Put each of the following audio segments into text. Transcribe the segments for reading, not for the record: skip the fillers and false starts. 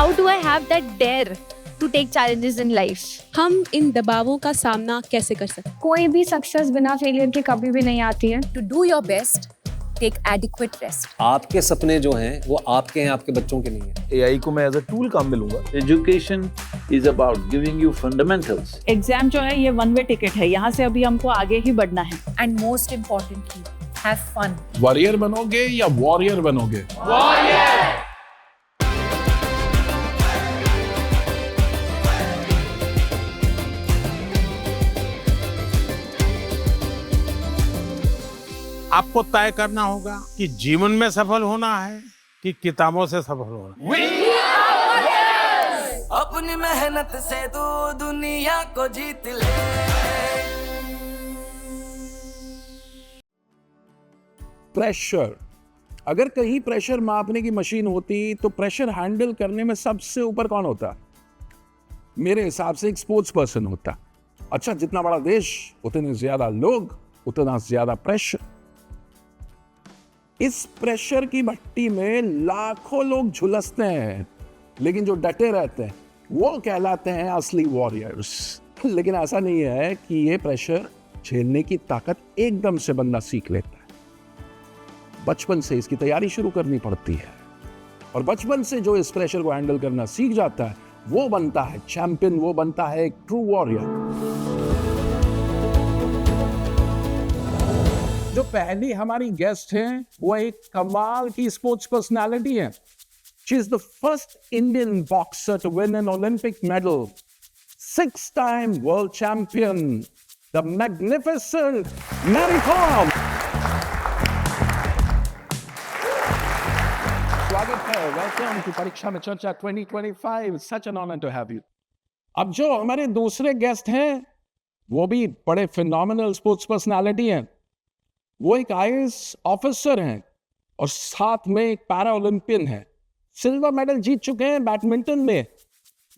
How do I have that dare to take challenges in life? हम इन दबावों का सामना कैसे कर सकते हैं? कोई भी सक्सेस बिना फेलियर के कभी भी नहीं आती है। To do your best, take adequate rest. आपके सपने जो हैं वो आपके हैं, आपके बच्चों के नहीं हैं। AI को मैं एज अ टूल काम में लूंगा। Education is about giving you fundamentals. Exam जो है ये वन वे टिकट है, यहाँ से अभी हमको आगे ही बढ़ना है। And most importantly, have fun. Warrior बनोगे या वॉरियर बनोगे? आपको तय करना होगा कि जीवन में सफल होना है कि किताबों से सफल होना है। अपनी मेहनत से तू दुनिया को जीत ले। प्रेशर, अगर कहीं प्रेशर मापने की मशीन होती तो प्रेशर हैंडल करने में सबसे ऊपर कौन होता? मेरे हिसाब से एक स्पोर्ट्स पर्सन होता। अच्छा, जितना बड़ा देश उतने ज्यादा लोग, उतना ज्यादा प्रेशर। इस प्रेशर की भट्टी में लाखों लोग झुलसते हैं, लेकिन जो डटे रहते हैं वो कहलाते हैं असली वॉरियर्स। लेकिन ऐसा नहीं है कि ये प्रेशर झेलने की ताकत एकदम से बंदा सीख लेता है। बचपन से इसकी तैयारी शुरू करनी पड़ती है, और बचपन से जो इस प्रेशर को हैंडल करना सीख जाता है वो बनता है चैंपियन, वो बनता है एक ट्रू वॉरियर। जो पहली हमारी गेस्ट हैं वो एक कमाल की स्पोर्ट्स पर्सनालिटी है। She is the first Indian boxer to win an Olympic medal, 6-time world champion, the magnificent Mary Kom. स्वागत है, वेलकम टू परीक्षा में Charcha 2025। Such an honour to have you. अब जो हमारे दूसरे गेस्ट हैं वो भी बड़े फिनोमिनल स्पोर्ट्स पर्सनालिटी हैं। वो एक IAS ऑफिसर हैं और साथ में एक पैरा ओलंपियन है। सिल्वर मेडल जीत चुके हैं बैडमिंटन में।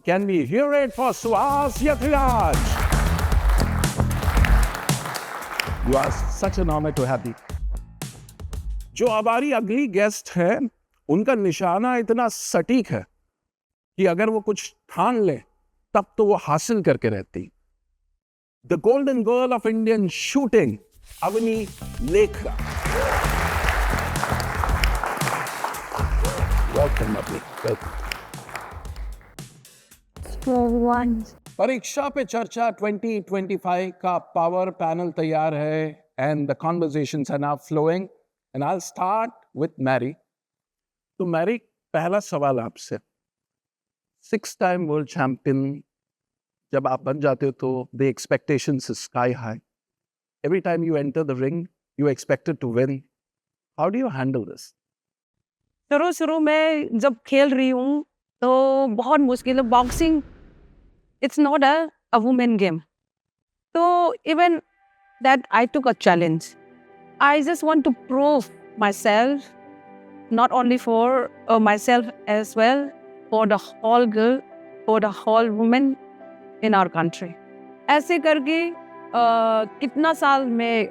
Can we hear it for Suhas Yathiraj? You are such an honour to have you. जो हमारी अगली गेस्ट है उनका निशाना इतना सटीक है कि अगर वो कुछ ठान ले तब तो वो हासिल करके रहती। The golden girl of Indian shooting, Avani Lekhara. Welcome Avani, welcome. Pariksha Pe Charcha 2025 का पावर पैनल तैयार है and the conversations are now flowing and I will start with Mary. तो मैरी, पहला सवाल आपसे, 6-time वर्ल्ड चैंपियन जब आप बन जाते हो तो the expectations is sky high. Every time you enter the ring, you expected to win. How do you handle this? शुरू में जब खेल रही हूँ तो बहुत मुश्किल है। Boxing it's not a women game, so even that I took a challenge. I just want to prove myself, not only for myself as well, for the whole girl, for the whole women in our country. ऐसे करके कितना साल में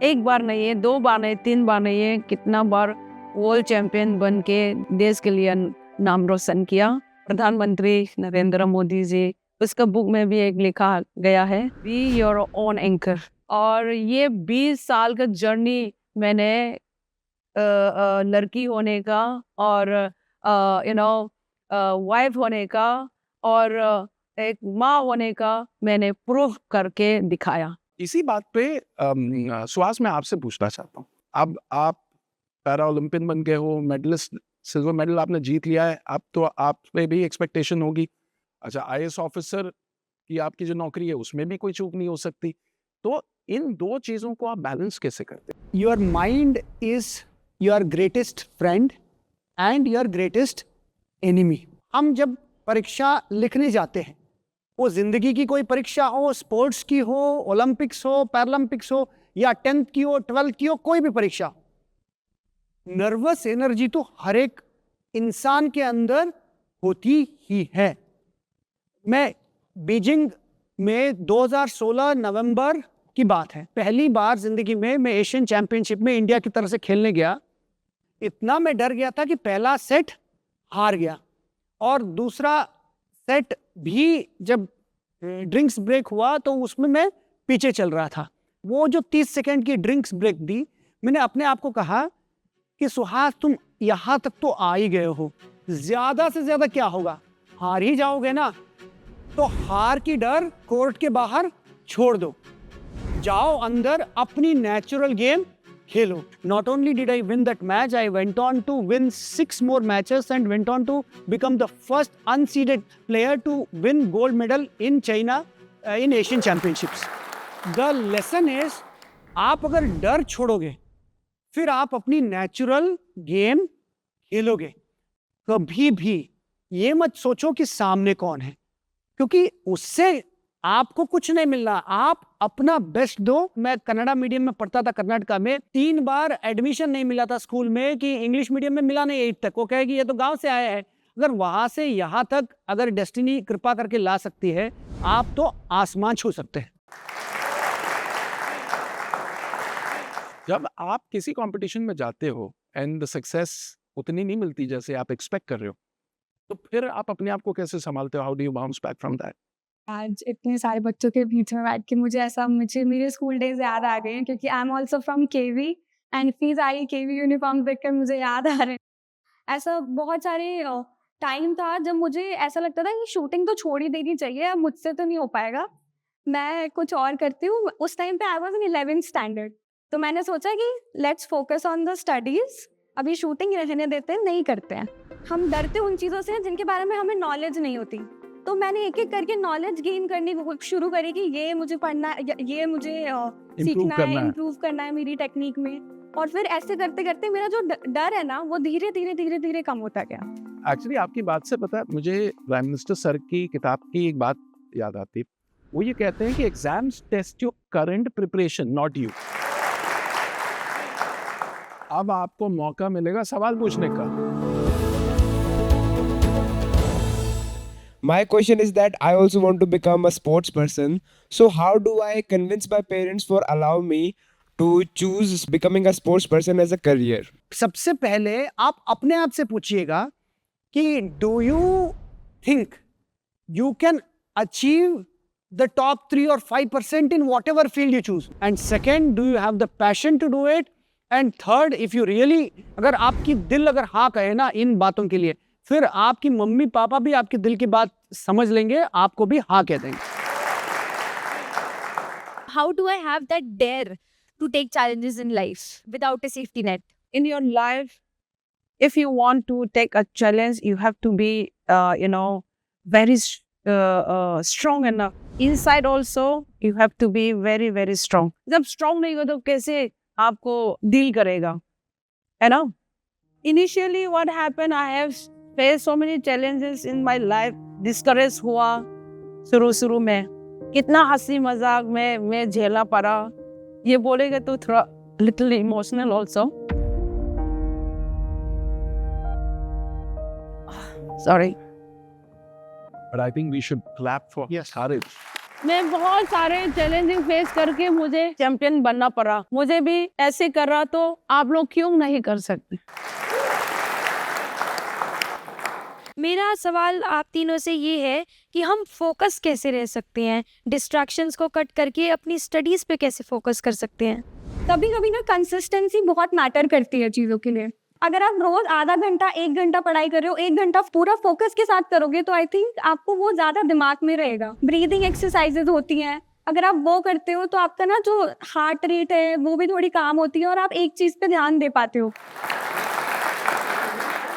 एक बार नहीं है, 2 बार नहीं, 3 बार नहीं है, कितना बार वर्ल्ड चैंपियन बन के देश के लिए नाम रोशन किया। प्रधानमंत्री नरेंद्र मोदी जी, उसका बुक में भी एक लिखा गया है, बी योर ओन एंकर। और ये 20 साल का जर्नी मैंने लड़की होने का और वाइफ होने का और एक माँ होने का मैंने प्रूव करके दिखाया। इसी बात पे सुहास, मैं आपसे पूछना चाहता हूँ। अब आप पैरा ओलंपियन बन गए हो, मेडलिस्ट, सिल्वर मेडल आपने जीत लिया है, अब तो आप पे भी एक्सपेक्टेशन होगी। अच्छा, IAS ऑफिसर की आपकी जो नौकरी है उसमें भी कोई चूक नहीं हो सकती। तो इन दो चीजों को आप बैलेंस कैसे करते हैं? Your mind is your greatest friend and your greatest enemy. हम जब परीक्षा लिखने जाते हैं, वो जिंदगी की कोई परीक्षा हो, स्पोर्ट्स की हो, ओलंपिक्स हो, पैरालंपिक्स हो, या 10th की हो, 12th की हो, कोई भी परीक्षा हो, नर्वस एनर्जी तो हर एक इंसान के अंदर होती ही है। मैं बीजिंग में 2016 नवंबर की बात है, पहली बार जिंदगी में मैं एशियन चैंपियनशिप में इंडिया की तरफ से खेलने गया। इतना मैं डर गया था कि पहला सेट हार गया और दूसरा सेट भी जब ड्रिंक्स ब्रेक हुआ तो उसमें मैं पीछे चल रहा था। वो जो 30 सेकंड की ड्रिंक्स ब्रेक दी, मैंने अपने आप को कहा कि सुहास तुम यहाँ तक तो आ ही गए हो, ज्यादा से ज्यादा क्या होगा, हार ही जाओगे ना, तो हार की डर कोर्ट के बाहर छोड़ दो, जाओ अंदर अपनी natural game Khelo. Not only did I win that match, I went on to win 6 more matches and went on to become the first unseeded player to win gold medal in China in Asian Championships. The lesson is, आप अगर डर छोड़ोगे फिर आप अपनी natural game खेलोगे। कभी भी ये मत सोचो कि सामने कौन है, क्योंकि उससे आपको कुछ नहीं मिलना, आप अपना बेस्ट दो। मैं कन्नड़ा मीडियम में पढ़ता था कर्नाटका में, 3 बार एडमिशन नहीं मिला था स्कूल में कि इंग्लिश मीडियम में मिला नहीं 8 तक। वो कहेगी ये तो गांव से आया है। अगर वहां से यहाँ तक अगर डेस्टिनी कृपा करके ला सकती है, आप तो आसमान छू सकते हैं। जब आप किसी कंपटीशन में जाते हो एंड द सक्सेस उतनी नहीं मिलती जैसे आप एक्सपेक्ट कर रहे हो, तो फिर आप अपने आप को कैसे संभालते हो? How do you bounce back from that? आज इतने सारे बच्चों के बीच में बैठ के मुझे मेरे स्कूल डेज याद आ गए हैं, क्योंकि I am also from KV and please I KV uniform देखकर मुझे याद आ रहे हैं। ऐसा बहुत सारे टाइम था जब मुझे ऐसा लगता था कि शूटिंग तो छोड़ ही देनी चाहिए, अब मुझसे तो नहीं हो पाएगा, मैं कुछ और करती हूँ। उस टाइम पे I was in 11th standard, तो मैंने सोचा कि let's focus on the studies, अभी शूटिंग रहने देते हैं, नहीं करते हैं। हम डरते उन चीज़ों से जिनके बारे में हमें नॉलेज नहीं होती, तो मैंने एक एक करके नॉलेज गेन करनी शुरू करी कि ये मुझे पढ़ना, ये मुझे सीखना है, इम्प्रूव करना है मेरी टेक्निक में। और फिर ऐसे करते करते मेरा जो डर है ना, वो धीरे धीरे कम होता गया। एक्चुअली आपकी बात से पता है मुझे प्राइम मिनिस्टर सर की किताब की एक बात याद आती है। वो ये कहते हैं कि exams test your current preparation, not you. अब आपको मौका मिलेगा सवाल पूछने का। My question is that I also want to become a sports person. So how do I convince my parents for allow me to choose becoming a sports person as a career? सबसे पहले आप अपने आप से पूछिएगा कि do you think you can achieve the top 3 or 5% in whatever field you choose? And second, do you have the passion to do it? And third, if you really, अगर आपकी दिल अगर हाँ कहे ना इन बातों के लिए, फिर आपकी मम्मी पापा भी आपके दिल की बात समझ लेंगे, आपको भी हाँ कह देंगे। How do I have that dare to take challenges in life without a safety net? In your life, if you want to take a challenge, you have to be, very strong enough. Inside also, you have to be very, very strong. जब strong नहीं हो तो कैसे आपको deal करेगा, है ना? Initially, what happened? I have faced so many challenges in my life. Discouraged हुआ शुरू में, कितना हंसी मजाक में मैं झेला पड़ा। ये बोलेगा तो थोड़ा little emotional also. Sorry. But I think we should clap for courage. मैं बहुत सारे चैलेंजिंग फेस करके मुझे चैंपियन बनना पड़ा। मुझे भी ऐसे कर रहा तो आप लोग क्यों नहीं कर सकते? मेरा सवाल आप तीनों से ये है कि हम फोकस कैसे रह सकते हैं, डिस्ट्रैक्शंस को कट करके अपनी स्टडीज पे कैसे फोकस कर सकते हैं? कभी कभी ना कंसिस्टेंसी बहुत मैटर करती है चीज़ों के लिए। अगर आप रोज आधा घंटा 1 घंटा पढ़ाई कर रहे हो, 1 घंटा पूरा फोकस के साथ करोगे, तो आई थिंक आपको वो ज़्यादा दिमाग में रहेगा। ब्रीदिंग एक्सरसाइजेज होती हैं, अगर आप वो करते हो तो आपका ना जो हार्ट रेट है वो भी थोड़ी काम होती है और आप एक चीज़ पे ध्यान दे पाते हो।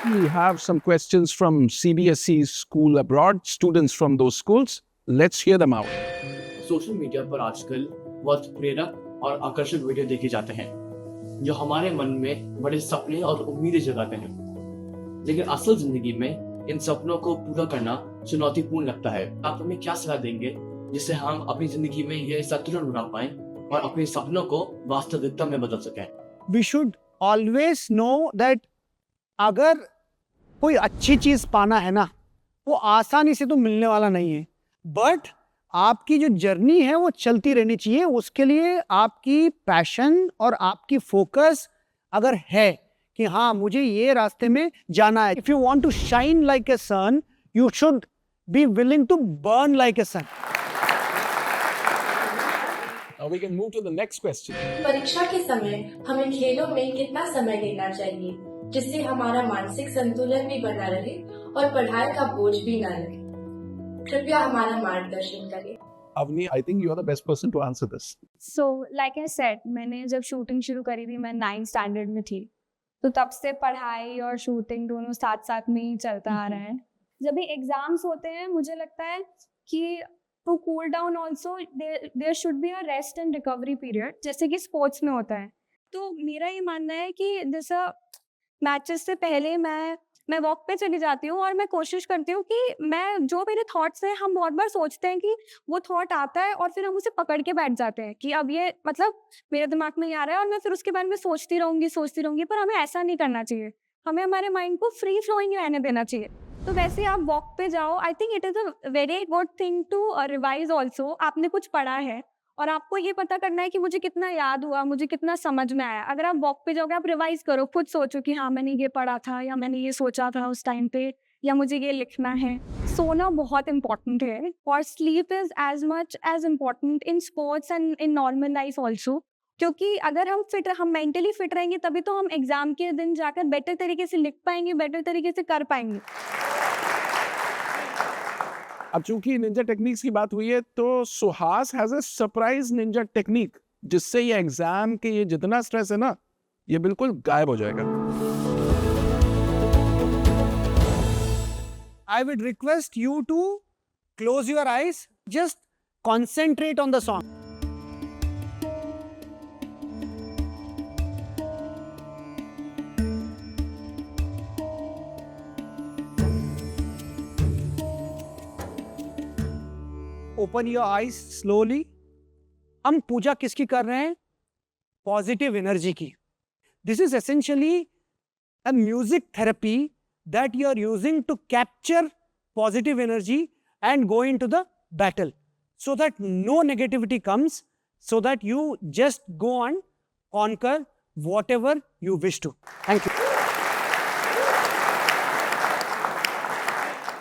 We have some questions from CBSE school abroad, students from those schools. Let's hear them out. Social media पर आजकल बहुत प्रेरक और आकर्षक वीडियो देखे जाते हैं जो हमारे मन में बड़े सपने और उम्मीदें जगाते हैं, लेकिन असल जिंदगी में इन सपनों को पूरा करना चुनौतीपूर्ण लगता है। आप हमें क्या सलाह देंगे जिससे हम अपनी जिंदगी में यह संतुलन बना पाएं और अपने सपनों को वास्तविकता में बदल सकें? We should always know that अगर कोई अच्छी चीज पाना है ना, वो आसानी से तो मिलने वाला नहीं है, बट आपकी जो जर्नी है वो चलती रहनी चाहिए। उसके लिए आपकी पैशन और आपकी फोकस अगर है कि हाँ मुझे ये रास्ते में जाना है, if you want to shine like a sun, You should be willing to burn like a sun. Now we can move to the next question. परीक्षा के समय हमें खेलों में कितना समय देना चाहिए जिससे हमारा मानसिक संतुलन भी बना रहे और पढ़ाई का बोझ भी न रहे? कृपया हमारा मार्गदर्शन करें। Avni, I think you are the best person to answer this. So, like I said, मैंने जब शूटिंग शुरू करी थी मैं 9th स्टैंडर्ड में थी, तो तब से पढ़ाई और शूटिंग दोनों साथ साथ में ही चलता आ रहा है। जब भी एग्जाम्स होते हैं मुझे लगता है कि to cool down also there should be a rest and recovery period, जैसे कि स्पोर्ट्स में होता है। तो मेरा ये मानना है कि जैसा मैचेस से पहले मैं वॉक पे चली जाती हूँ और मैं कोशिश करती हूँ कि मैं जो मेरे थॉट्स हैं, हम बहुत बार सोचते हैं कि वो थॉट आता है और फिर हम उसे पकड़ के बैठ जाते हैं कि अब ये मतलब मेरे दिमाग में ये आ रहा है और मैं फिर उसके बारे में सोचती रहूँगी, पर हमें ऐसा नहीं करना चाहिए। हमें हमारे माइंड को फ्री फ्लोइंग रहने देना चाहिए। तो वैसे आप वॉक पे जाओ, I think it is a very good thing to revise also. आपने कुछ पढ़ा है और आपको ये पता करना है कि मुझे कितना याद हुआ, मुझे कितना समझ में आया। अगर आप वॉक पे जाओगे, आप रिवाइज करो, खुद सोचो कि हाँ मैंने ये पढ़ा था या मैंने ये सोचा था उस टाइम पे, या मुझे ये लिखना है। सोना बहुत इंपॉर्टेंट है और sleep is as much as important in sports and in normal life also, क्योंकि अगर हम मेंटली फिट रहेंगे तभी तो हम एग्जाम के दिन जाकर बेटर तरीके से लिख पाएंगे, बेटर तरीके से कर पाएंगे। अब चूंकि निंजा टेक्निक्स की बात हुई है तो Suhas has a surprise Ninja technique जिससे ये एग्जाम के ये जितना स्ट्रेस है ना ये बिल्कुल गायब हो जाएगा। I would request you to close your eyes, just concentrate on the song. Open your eyes slowly. हम पूजा किसकी कर रहे हैं? पॉजिटिव एनर्जी की. This is essentially a music therapy that you are using to capture positive energy and go into the battle so that no negativity comes, so that you just go and conquer whatever you wish to. Thank you.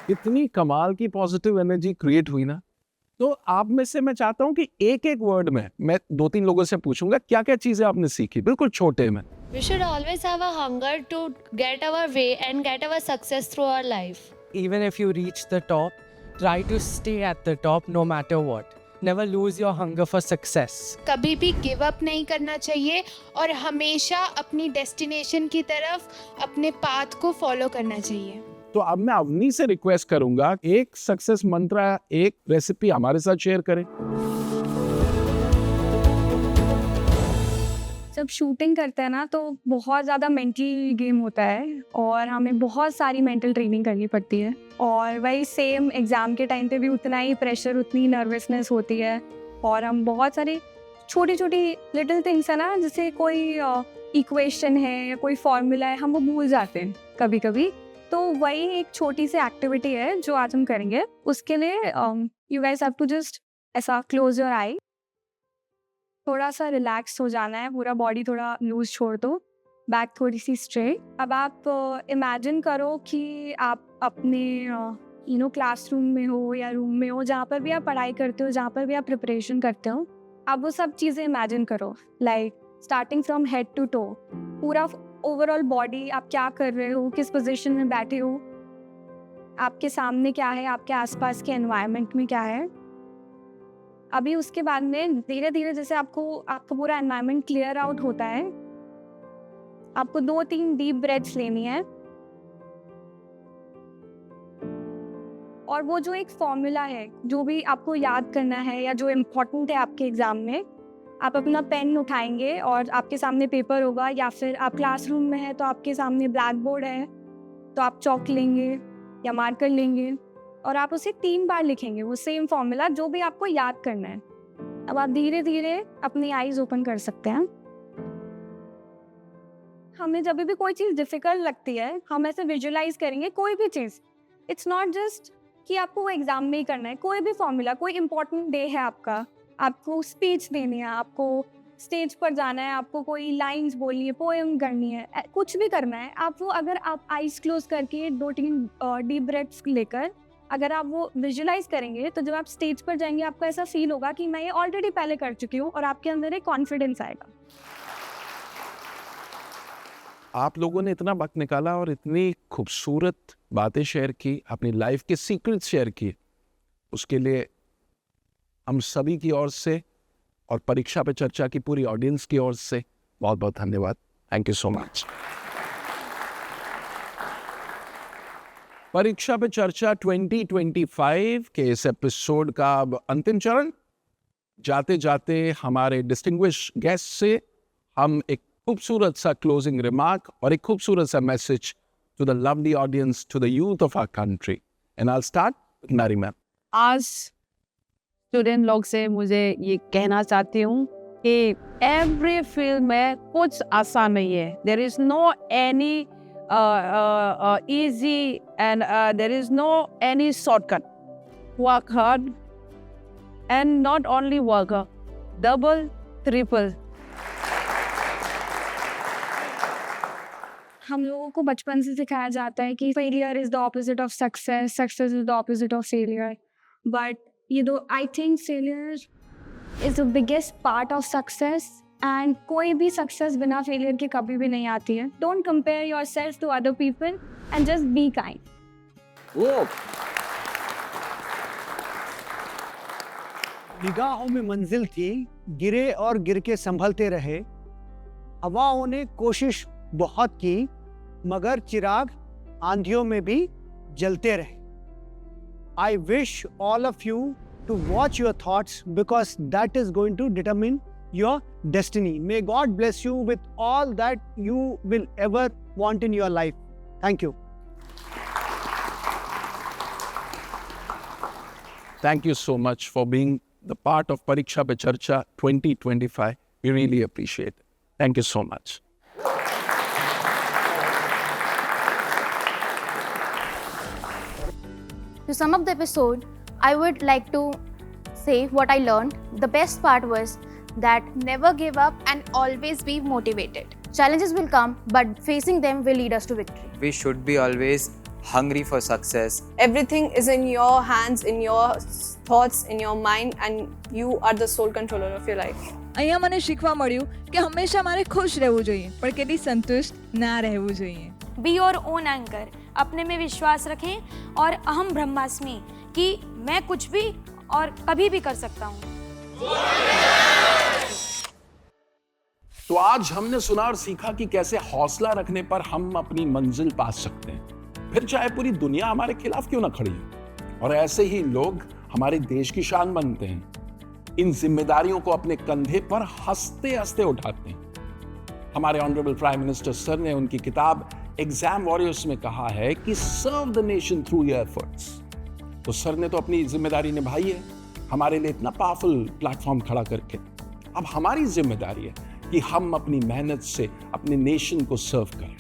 इतनी कमाल की positive energy create हुई ना, तो आप में से मैं चाहता हूं कि एक एक वर्ड में मैं 2-3 लोगों से पूछूंगा क्या क्या चीजें आपने सीखी, बिल्कुल छोटे में। We should always have a hunger to get our way and get our success through our life. Even if you reach the top, try to stay at the top no matter what. Never lose your hunger for success. कभी भी give up नहीं करना चाहिए और हमेशा अपनी destination की तरफ अपने पाथ को फॉलो करना चाहिए। तो अब मैं अवनी से रिक्वेस्ट करूंगा एक सक्सेस मंत्र, एक रेसिपी हमारे साथ शेयर करें। जब शूटिंग करते हैं ना तो बहुत ज़्यादा मेंटल गेम होता है और हमें बहुत सारी मेंटल ट्रेनिंग करनी पड़ती है, और वही सेम एग्ज़ाम के टाइम पे भी उतना ही प्रेशर, उतनी नर्वसनेस होती है, और हम बहुत सारी छोटी छोटी लिटिल थिंग्स है ना, जैसे कोई इक्वेशन है या कोई फॉर्मूला है, हम वो भूल जाते हैं कभी कभी। तो वही एक छोटी सी एक्टिविटी है जो आज हम करेंगे। उसके लिए you guys have to just ऐसा क्लोज योर आई, थोड़ा सा रिलैक्स हो जाना है, पूरा बॉडी थोड़ा लूज छोड़ दो, बैक थोड़ी सी स्ट्रेट। अब आप इमेजिन करो कि आप अपने क्लासरूम में हो या रूम में हो, जहाँ पर भी आप पढ़ाई करते हो, जहाँ पर भी आप प्रिपरेशन करते हो, आप वो सब चीज़ें इमेजिन करो, like starting from head to toe, पूरा ओवरऑल बॉडी, आप क्या कर रहे हो, किस पोजीशन में बैठे हो, आपके सामने क्या है, आपके आसपास के एनवायरनमेंट में क्या है। अभी उसके बाद में धीरे धीरे जैसे आपका पूरा एनवायरनमेंट क्लियर आउट होता है, आपको 2-3 डीप ब्रेथ्स लेनी है, और वो जो एक फॉर्मूला है जो भी आपको याद करना है या जो इम्पोर्टेंट है आपके एग्ज़ाम में, आप अपना पेन उठाएंगे और आपके सामने पेपर होगा, या फिर आप क्लासरूम में है तो आपके सामने ब्लैक बोर्ड है तो आप चॉक लेंगे या मार्कर लेंगे और आप उसे 3 बार लिखेंगे, वो सेम फॉर्मूला जो भी आपको याद करना है। अब आप धीरे धीरे अपनी आईज ओपन कर सकते हैं। हमें जब भी कोई चीज़ डिफ़िकल्ट लगती है, हम ऐसे विजुअलाइज करेंगे कोई भी चीज़। इट्स नॉट जस्ट कि आपको वो एग्ज़ाम में ही करना है, कोई भी फॉर्मूला, कोई इम्पोर्टेंट डे है आपका, आपको स्पीच देनी है, आपको स्टेज पर जाना है, आपको कोई लाइंस बोलनी है, पोएम करनी है, कुछ भी करना है, आप वो अगर आप आइज क्लोज करके 2-3 डीप ब्रेथ्स लेकर अगर आप वो विजुलाइज करेंगे तो जब आप स्टेज पर जाएंगे आपको ऐसा फील होगा कि मैं ये ऑलरेडी पहले कर चुकी हूँ और आपके अंदर एक कॉन्फिडेंस आएगा। आप लोगों ने इतना वक्त निकाला और इतनी खूबसूरत बातें शेयर की, अपनी लाइफ के सीक्रेट्स शेयर किए, उसके लिए हम सभी की ओर से और परीक्षा पे चर्चा की पूरी ऑडियंस की ओर से बहुत बहुत धन्यवाद। Thank you so much. परीक्षा पे चर्चा 2025 के इस एपिसोड का अब अंतिम चरण। जाते जाते हमारे डिस्टिंग्विश गेस्ट से हम एक खूबसूरत सा क्लोजिंग रिमार्क और एक खूबसूरत सा message to the lovely audience, to the youth of our country, and I will start with Mary ma'am. आज स्टूडेंट लोग से मुझे ये कहना चाहती हूँ कि एवरी फील्ड में कुछ आसान नहीं है। There is no any easy and there is no any shortcut. Work hard and not only work hard, double, triple. हम लोगों को बचपन से सिखाया जाता है कि failure is the opposite of success, success is the opposite of failure, but I think failure is the biggest part of success. And कोई भी सक्सेस बिना फेलियर के कभी भी नहीं आती है। Don't compare yourself to other people and just be kind. निगाहों में मंजिल थी, गिरे और गिर के संभलते रहे। हवाओं ने कोशिश बहुत की, मगर चिराग आंधियों में भी जलते रहे। I wish all of you to watch your thoughts because that is going to determine your destiny. May God bless you with all that you will ever want in your life. Thank you. Thank you so much for being the part of Pariksha Pe Charcha 2025. We really appreciate it. Thank you so much. To sum up the episode, I would like to say what I learned. The best part was that never give up and always be motivated. Challenges will come, but facing them will lead us to victory. We should be always hungry for success. Everything is in your hands, in your thoughts, in your mind, and you are the sole controller of your life. અહીંયા મને શીખવા મળ્યું કે હંમેશા મારે ખુશ રહેવું જોઈએ પણ કદી સંતુષ્ટ ના રહેવું જોઈએ. Be your own anchor. अपने में विश्वास रखें और अहम ब्रह्मास्मि कि मैं कुछ भी और कभी भी कर सकता हूँ। तो आज हमने सुना और सीखा कि कैसे हौसला रखने पर हम अपनी मंजिल पा सकते हैं, फिर चाहे पूरी दुनिया हमारे खिलाफ क्यों ना खड़ी हो। और ऐसे ही लोग हमारे देश की शान बनते हैं, इन जिम्मेदारियों को अपने कंधे पर हंसते हंसते उठाते हैं। हमारे ऑनरेबल प्राइम मिनिस्टर सर ने उनकी किताब एग्जाम वॉरियर्स में कहा है कि serve the nation through your efforts. तो सर ने तो अपनी जिम्मेदारी निभाई है, हमारे लिए इतना पावरफुल प्लेटफॉर्म खड़ा करके। अब हमारी जिम्मेदारी है कि हम अपनी मेहनत से अपने नेशन को सर्व करें।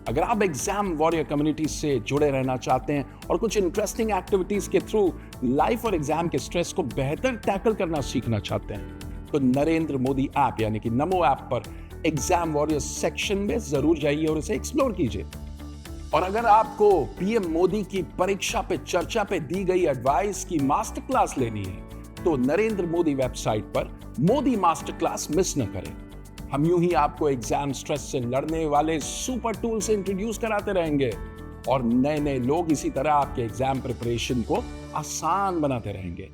अगर आप एग्जाम वॉरियर कम्युनिटी से जुड़े रहना चाहते हैं और कुछ इंटरेस्टिंग एक्टिविटीज के थ्रू लाइफ और एग्जाम के स्ट्रेस को बेहतर टैकल करना सीखना चाहते हैं, तो नरेंद्र मोदी ऐप यानी कि नमो ऐप पर एग्जाम वॉरियर सेक्शन में जरूर जाइए और इसे एक्सप्लोर कीजिए। और अगर आपको पीएम मोदी की परीक्षा पे चर्चा पे दी गई एडवाइस की मास्टर क्लास लेनी है तो नरेंद्र मोदी वेबसाइट पर मोदी मास्टर क्लास मिस न करें। हम यूं ही आपको एग्जाम स्ट्रेस से लड़ने वाले सुपर टूल से इंट्रोड्यूस कराते रहेंगे और नए नए लोग इसी तरह आपके एग्जाम प्रिपरेशन को आसान बनाते रहेंगे।